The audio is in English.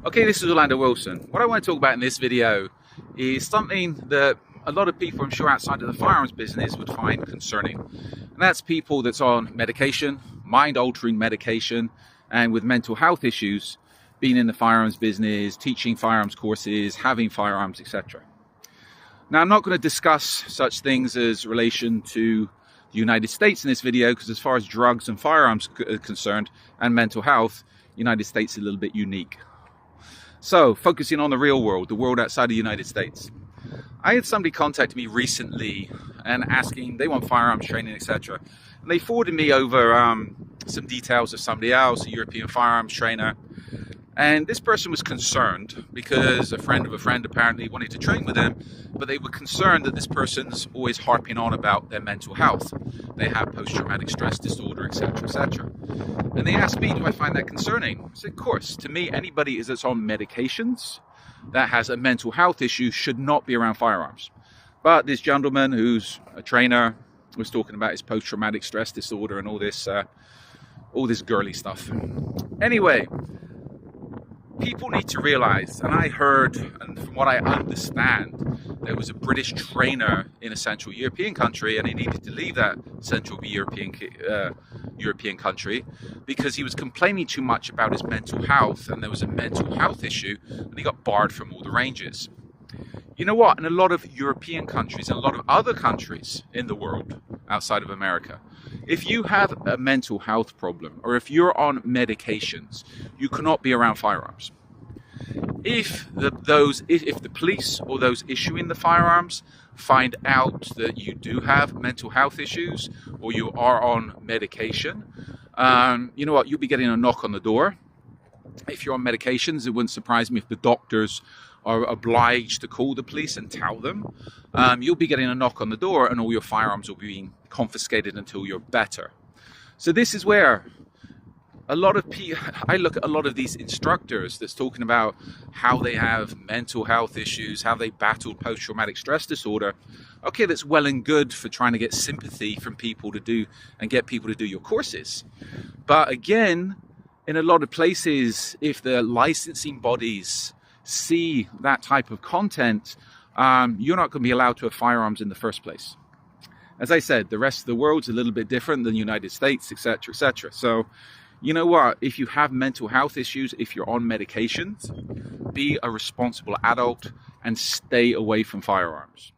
Okay, this is Orlando Wilson. What I want to talk about in this video is something that a lot of people, I'm sure, outside of the firearms business would find concerning. And that's people that's on medication, mind-altering medication, and with mental health issues, being in the firearms business, teaching firearms courses, having firearms, etc. Now, I'm not going to discuss such things as relation to the United States in this video, because as far as drugs and firearms are concerned, and mental health, the United States is a little bit unique. So, focusing on the real world, the world outside of the United States. I had somebody contact me recently and asking, they want firearms training, etc. And they forwarded me over some details of somebody else, a European firearms trainer. And this person was concerned because a friend of a friend apparently wanted to train with them, but they were concerned that this person's always harping on about their mental health. They have post-traumatic stress disorder, etc., etc. And they asked me, do I find that concerning? I said, of course. To me, anybody that's on medications that has a mental health issue should not be around firearms. But this gentleman who's a trainer was talking about his post-traumatic stress disorder and all this girly stuff. Anyway, people need to realize, and I heard, and from what I understand, there was a British trainer in a Central European country, and he needed to leave that Central European country because he was complaining too much about his mental health, and there was a mental health issue, and he got barred from all the ranges. You know what? In a lot of European countries, and a lot of other countries in the world outside of America, if you have a mental health problem, or if you're on medications, you cannot be around firearms. If the police or those issuing the firearms find out that you do have mental health issues or you are on medication, you know what? You'll be getting a knock on the door. If you're on medications, it wouldn't surprise me if the doctors are obliged to call the police and tell them. You'll be getting a knock on the door, and all your firearms will be being confiscated until you're better. So this is where a lot of people, I look at a lot of these instructors that's talking about how they have mental health issues, how they battled post-traumatic stress disorder. Okay, that's well and good for trying to get sympathy from people to do and get people to do your courses. But again, in a lot of places, if the licensing bodies see that type of content, you're not going to be allowed to have firearms in the first place. As I said, the rest of the world's a little bit different than the United States, etc., etc. So, you know what? If you have mental health issues, if you're on medications, be a responsible adult and stay away from firearms.